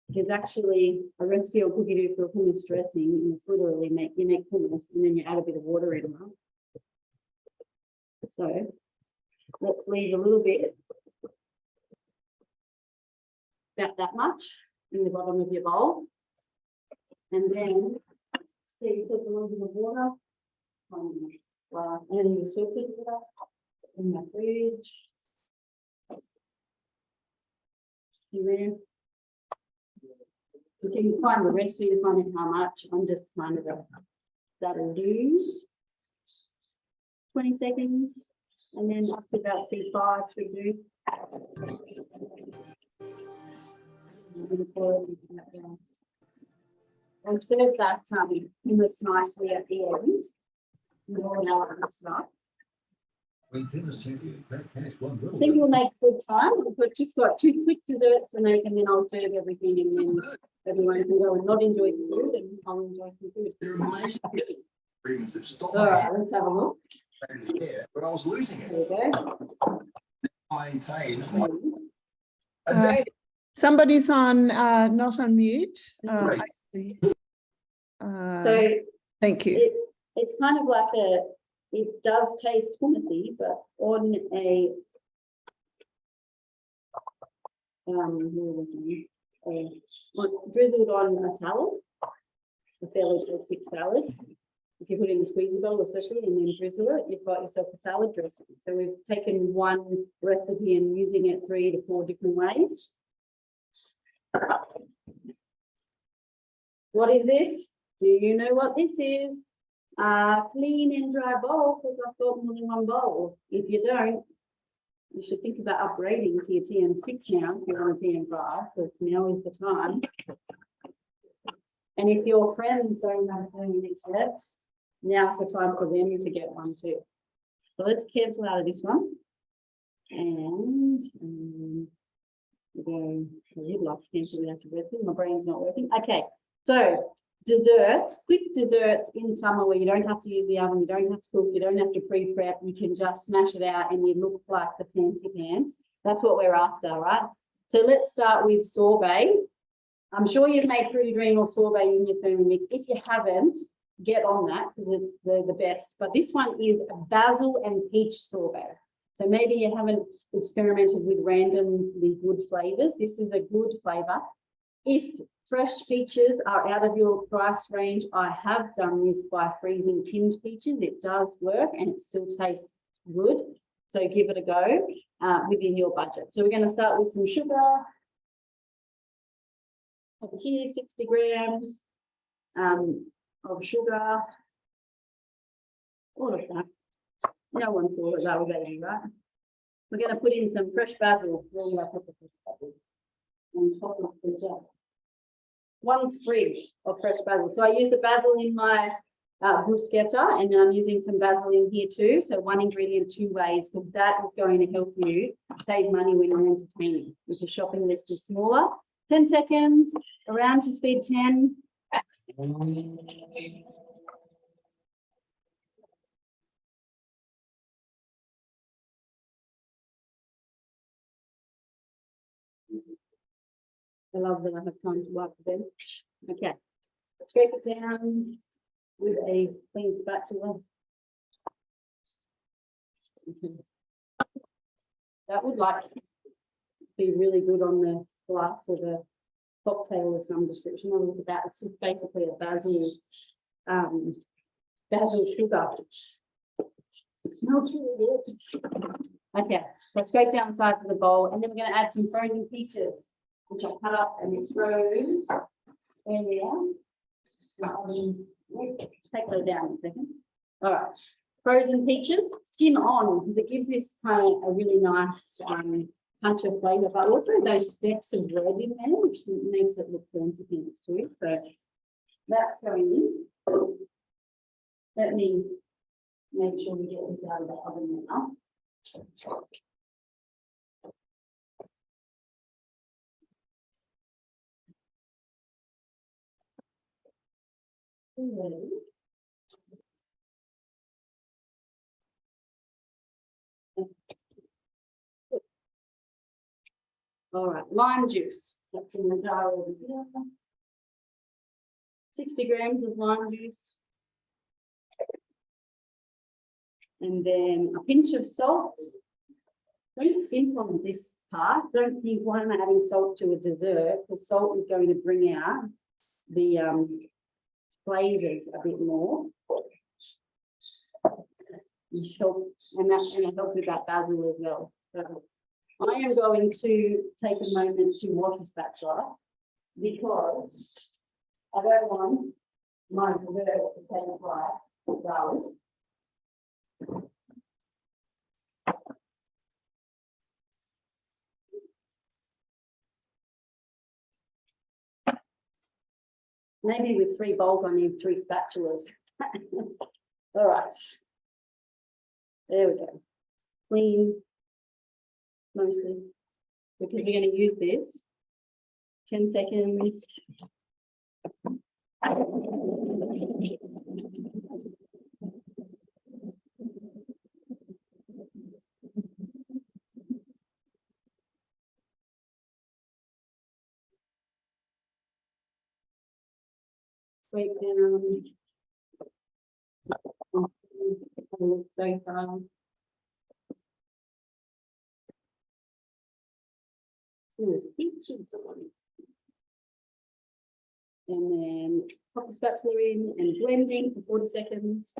There's actually a recipe or cookie do for a hummus dressing, and it's literally you make hummus and then you add a bit of water in them. So let's leave a little bit, about that much, in the bottom of your bowl. And then take a little bit of water, And you still pick it up in the fridge. You can find the recipe to find out how much. I'm just trying to that'll do. 20 seconds, and then up to about 5 should do. I'll serve that in this nicely at the end. More now at the start. I think we'll make good time. We've just got 2 quick desserts to make, and then I'll serve everything, and then everyone can go and not enjoy the food, and I'll enjoy some food. All right, let's have a look. Yeah, but I was losing it. There we go. Maintain. Somebody's on, not on mute. Right. So Thank you. it's kind of like it does taste hummusy, but on a drizzled on a salad, a fairly basic salad. If you put it in the squeezy bowl, especially, and then drizzle it, you've got yourself a salad dressing. So we've taken one recipe and using it 3 to 4 different ways. What is this? Do you know what this is? Clean and dry bowl, because I've got more than one bowl. If you don't, you should think about upgrading to your TM6 now if you're on a TM5, because now is the time. And if your friends don't have Thermomix yet, now's the time for them to get one too. So let's cancel out of this one. And we're going, you'd like to cancel the active recipe. My brain's not working. Okay, so desserts, quick desserts in summer where you don't have to use the oven, you don't have to cook, you don't have to pre-prep, you can just smash it out and you look like the fancy pants. That's what we're after, right? So let's start with sorbet. I'm sure you've made fruity dream or sorbet in your Thermomix. If you haven't, get on that because it's the best. But this one is basil and peach sorbet. So maybe you haven't experimented with randomly good flavors. This is a good flavor. If fresh peaches are out of your price range, I have done this by freezing tinned peaches. It does work and it still tastes good. So give it a go within your budget. So we're going to start with some sugar. Over here, 60 grams of sugar. All of that. No one saw that, that was easy, right? We're going to put in some fresh basil. On top of the jar. 1 sprig of fresh basil. So I use the basil in my bruschetta, and then I'm using some basil in here too. So 1 ingredient 2 ways, because that is going to help you save money when you're entertaining. If your shopping list is smaller. 10 seconds, around to speed 10. I love that I have time to wipe the bench. Okay, scrape it down with a clean spatula. Okay. That would like be really good on the glass of a cocktail of some description. I'll look at that. It's just basically a basil sugar. It smells really good. Okay, so scrape down the sides of the bowl, and then we're going to add some frozen peaches, which I cut up and froze earlier. Take those down in a second. All right, frozen peaches, skin on, because it gives this kind of a really nice punch of flavour, but also those specks of red in there, which makes it look fancy things too. So that's going in. Let me make sure we get this out of the oven now. All right, lime juice. That's in the jar over here. 60 grams of lime juice. And then a pinch of salt. Don't skimp on this part. Don't think, why am I adding salt to a dessert? Because salt is going to bring out the flavors a bit more. you help, and that's going to help with that basil as well. So I am going to take a moment to wash a spatula because I don't want my dessert to take fly flowers. Maybe with 3 bowls, I need 3 spatulas. All right. There we go. Clean, mostly, because we're going to use this. 10 seconds. Break down. So far. Smells peachy. And then pop the spatula in and blending for 40 seconds.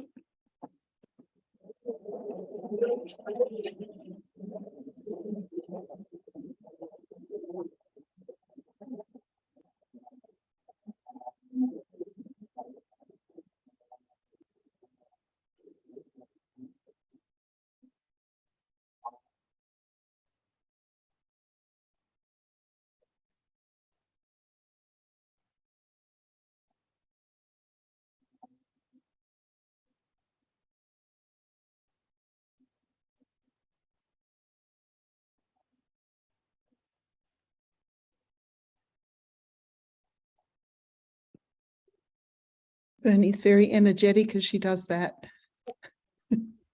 Bernie's very energetic as she does that.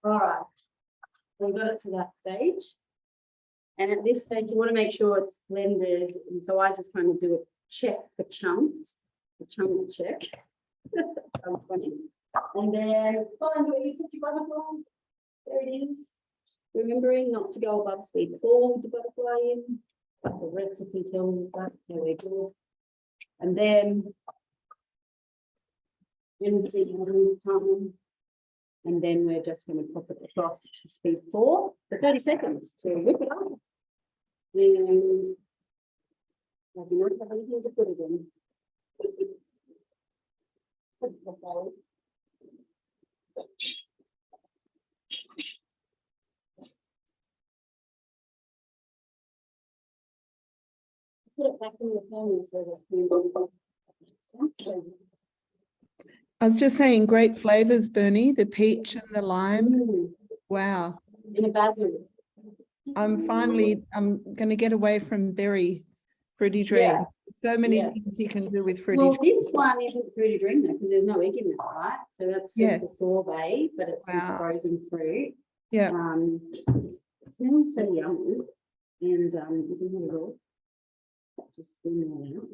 All right. We got it to that stage. And at this stage, you want to make sure it's blended. And so I just kind of do a check for chunks, a chunk check. Sounds funny. And then find where you put your butterfly. There it is. Remembering not to go above speed 4 with the butterfly in. The recipe tells us that, so we're good. And then see this time. And then we're just going to pop it across to speed 4 for 30 seconds to whip it up. And I do not have anything to put it in. Put it back in the pan so that I was just saying, great flavors, Bernie, the peach and the lime. Mm, Wow. in a basil. I'm going to get away from berry fruity dream. Yeah. So many Yeah. things you can do with fruity Well, dream. this one isn't fruity dream though, because there's no egg in it, right? So that's just Yeah. a sorbet, but it's with Wow. frozen fruit. Yeah. It smells so yummy, and you can have it all. Just spoon that out.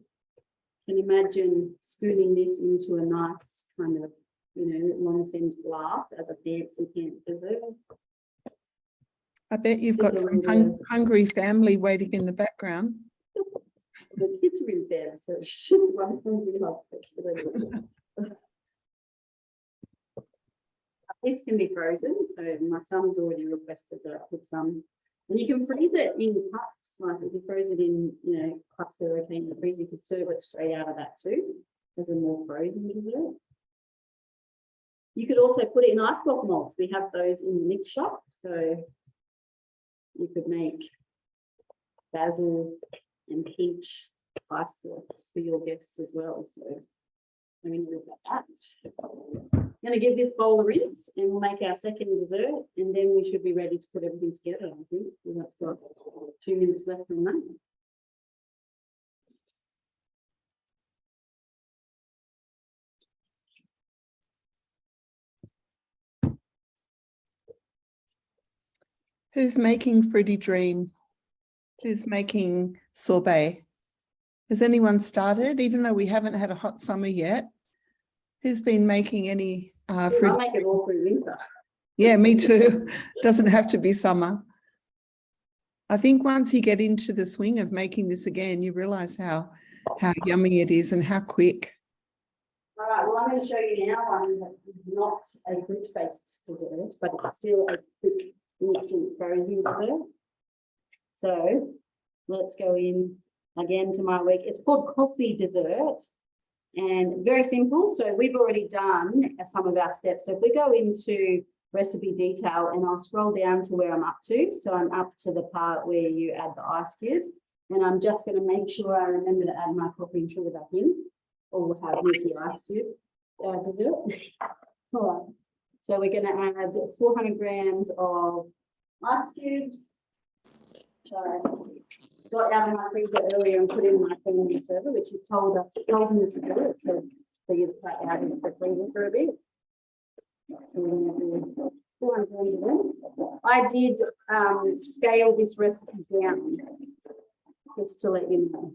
Can you imagine spooning this into a nice kind of, long stemmed glass as a fancy dessert? I bet you've Stick got a some little- hungry family waiting in the background. The kids are in bed, so it should run hungry like This can be frozen, so my son's already requested that I put some. And you can freeze it in cups, like if you froze it in, cups that are okay in the freezer, you could serve it straight out of that too, as a more frozen dessert. You could also put it in ice block molds. We have those in the mix shop, so you could make basil and peach ice blocks for your guests as well. So let me look at that. I'm going to give this bowl a rinse and we'll make our second dessert, and then we should be ready to put everything together. I think we've got 2 minutes left on that. Who's making fruity dream? Who's making sorbet? Has anyone started, even though we haven't had a hot summer yet? Who's been making any fruit? I'll make it all through winter. Yeah, me too. Doesn't have to be summer. I think once you get into the swing of making this again, you realize how yummy it is and how quick. All right, well, I'm going to show you now one that is not a fruit-based dessert, but it's still a quick instant frozen dessert. So let's go in again to my week. It's called coffee dessert and very simple. So we've already done some of our steps. So if we go into recipe detail and I'll scroll down to where I'm up to. So I'm up to the part where you add the ice cubes, and I'm just going to make sure I remember to add my coffee and sugar back in, or we'll have with the ice cube dessert. All right. So we're going to add 400 grams of ice cubes. Sorry. Got out of my freezer earlier and put in my thing on the server, which you told me to do it. So you've cut out into the freezer for a bit. I did scale this recipe down just to let you know.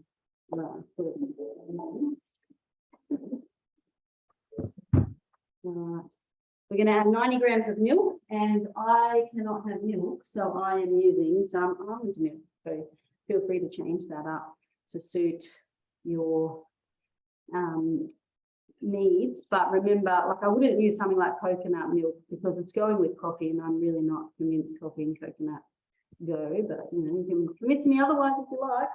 We're going to add 90 grams of milk, and I cannot have milk, so I am using some almond milk. So feel free to change that up to suit your needs. But remember, like, I wouldn't use something like coconut milk because it's going with coffee, and I'm really not convinced coffee and coconut go. But you know, you can convince me otherwise if you like.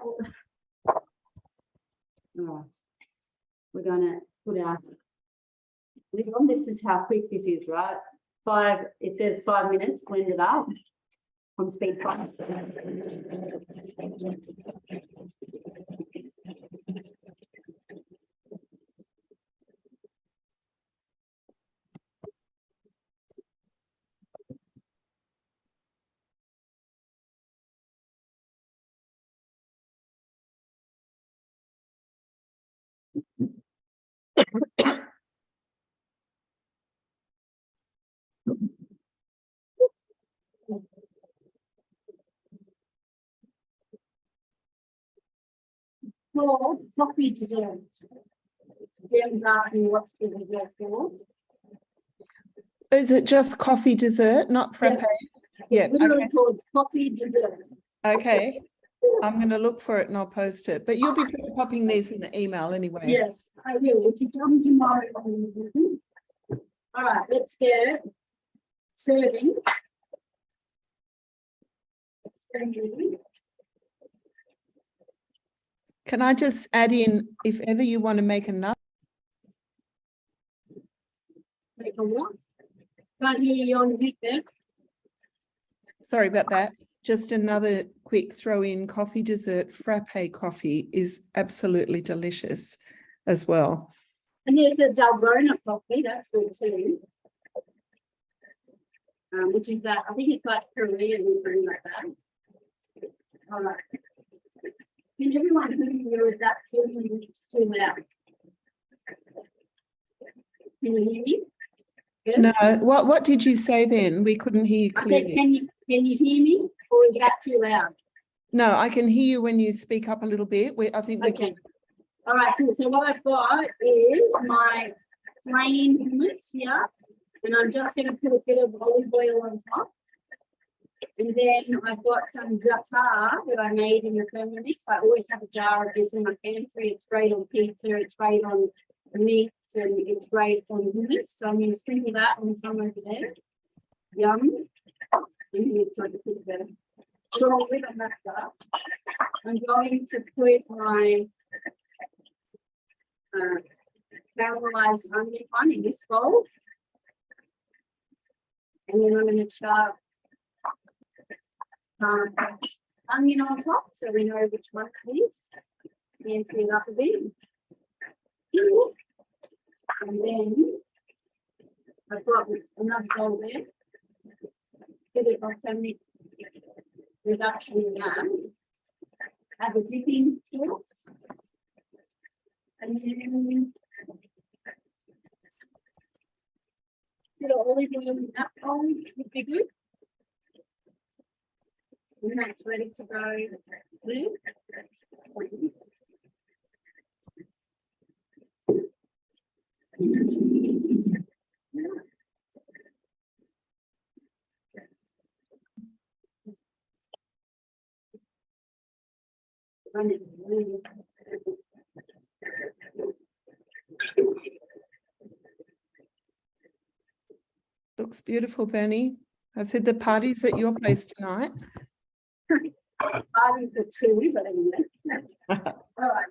All right, we're going to put our lid on. This is how quick this is, right? It says 5 minutes, blend it up on speed 5. For coffee dessert. Jim's asking what's the dessert for. Is it just coffee dessert, not frappe? Yes. Yeah, Literally okay. called coffee dessert. Okay. I'm going to look for it and I'll post it. But you'll be popping these in the email anyway. Yes, I will. It's come tomorrow. All right, let's get serving. Can I just add in, if ever you want to make another? Make a what? Can't hear you on mute there. Sorry about that. Just another quick throw in coffee dessert. Frappe coffee is absolutely delicious as well. And there's the Dalgona coffee, that's good too. Which is that, I think it's like Korean or something like that. All right. Can everyone hear me, or is that feeling too loud? Can you hear me? Good? No, what did you say then? We couldn't hear you I said, clearly. can you hear me, or is that too loud? No, I can hear you when you speak up a little bit. I think we Okay. All right, cool. So what I've got is my plain hummus here, and I'm just going to put a bit of olive oil on top. And then I've got some za'atar that I made in the Thermomix. I always have a jar of this in my pantry. It's great on pizza, it's great on meats, and it's great on hummus. So I'm going to sprinkle that on some over there. Yum. And it's like a bit of a roll with on that stuff. I'm going to put my caramelized onion one in this bowl. And then I'm going to chop onion on top so we know which one it is. Fancy it up a bit. And then I've got another bowl there. Bit of balsamic reduction in that. Have a dipping sauce. And then bit of olive oil in that bowl would be good. And that's ready to go blue. Looks beautiful, Bernie. I said the party's at your place tonight. Party for two, but anyway. All right.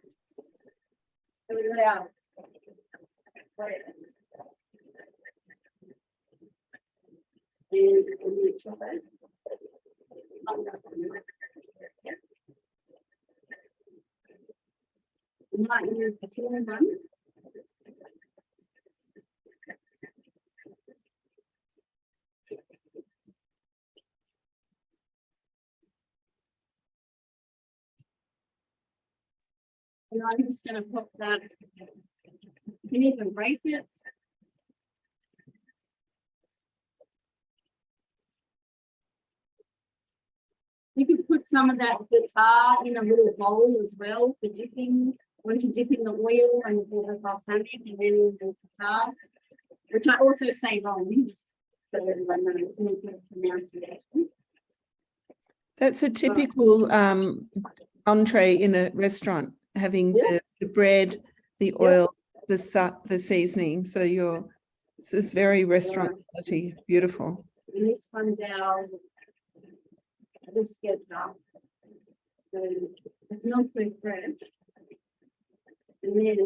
So we got our- We might use the chili one. And I'm just gonna put that. You need to break it. You could put some of that guitar in a little bowl as well for dipping. Once you dip in the oil and you put the balsamic and then the guitar, which I also say wrong. Just so everyone knows, you can pronounce it. That's a typical entree in a restaurant, having Yeah. the bread, the oil, the seasoning. So this is very restaurant quality, beautiful. And this one down. This gets up. So it's not so fresh. And then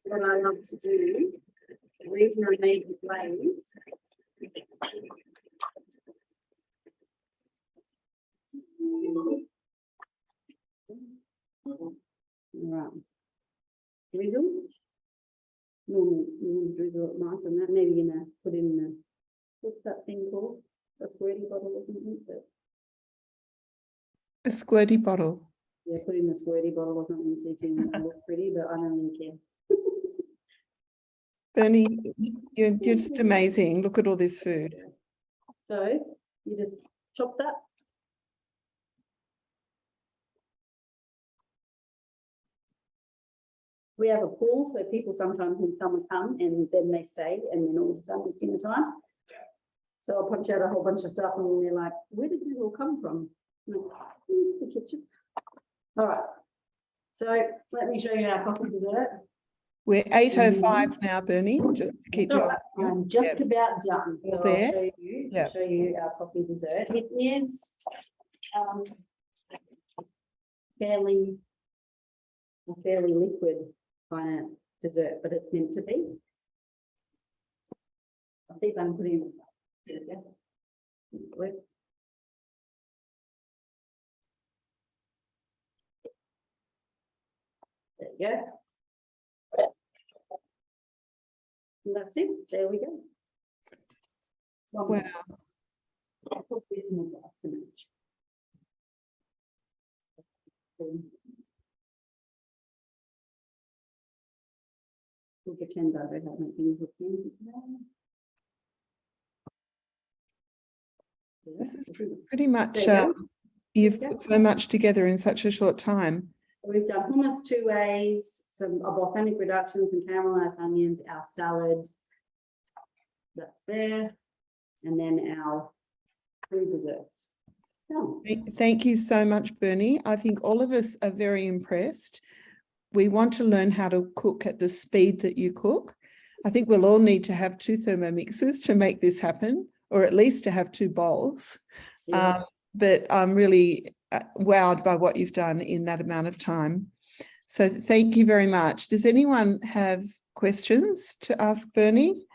what I love to do, the reason I made the glaze. Right. Drizzle. Normally you drizzle it nice and that maybe you're gonna put in the, what's that thing called? A squirty bottle or something, but A squirty bottle. yeah, put in a squirty bottle or something so you can look pretty, but I don't really care. Bernie, you're just amazing. Look at all this food. So you just chop that. We have a pool, so people sometimes when someone come and then they stay and then all of a sudden it's dinner time. So I'll punch out a whole bunch of stuff and then they're like, where did this all come from? I'm like, the kitchen. All right. So let me show you our coffee dessert. We're 8:05 now, Bernie. Just to keep It's all you. right. I'm just about done. You're So there? I'll show you our coffee dessert. It is fairly liquid kind of dessert, but it's meant to be. I think I'm putting. There you go. And that's it. There we go. One more. Wow. I'll put this in the glass to match. We'll pretend I don't have anything hooked in. This is pretty much, There you go. you've Yeah. put so much together in such a short time. We've done hummus 2 ways, some balsamic reductions and caramelized onions, our salad. That's there. And then our fruit desserts. Oh, Thank you so much, Bernie. I think all of us are very impressed. We want to learn how to cook at the speed that you cook. I think we'll all need to have 2 Thermomixes to make this happen, or at least to have 2 bowls. yeah. But I'm really wowed by what you've done in that amount of time. So thank you very much. Does anyone have questions to ask Bernie?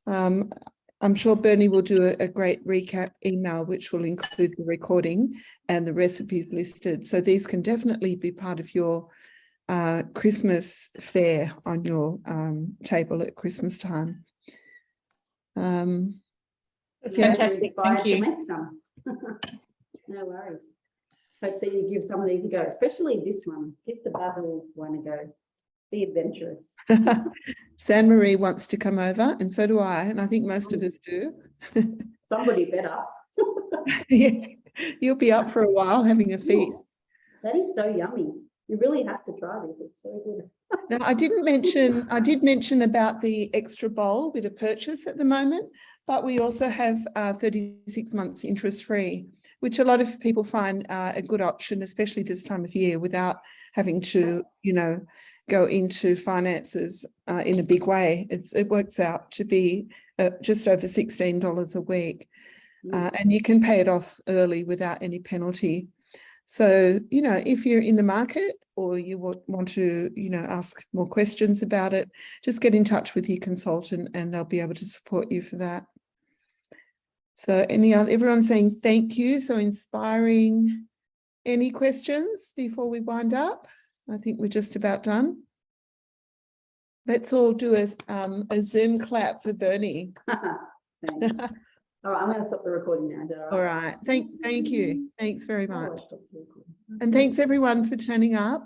I'm sure Bernie will do a great recap email, which will include the recording and the recipes listed. So these can definitely be part of your Christmas fare on your table at Christmas time. That's Yeah, we're fantastic. inspired Thank to you. make some. No worries. Hope that you give some of these a go, especially this one. Give the basil one a go. Be adventurous. San Marie wants to come over, and so do I, and I think most of us do. Somebody better. Yeah, you'll be up for a while having a feast. That is so yummy. You really have to try this. It's so good. Now, I did mention about the extra bowl with a purchase at the moment, but we also have 36 months interest free, which a lot of people find a good option, especially this time of year, without having to, go into finances in a big way. It works out to be just over $16 a week. And you can pay it off early without any penalty. So, you know, if you're in the market or you want to, you know, ask more questions about it, just get in touch with your consultant and they'll be able to support you for that. So everyone saying thank you, so inspiring. Any questions before we wind up? I think we're just about done. Let's all do a Zoom clap for Bernie. Thanks. All right, I'm going to stop the recording now. Is that All right. Thank you. Thanks very Oh, I much. stopped the recording. And thanks everyone for turning up.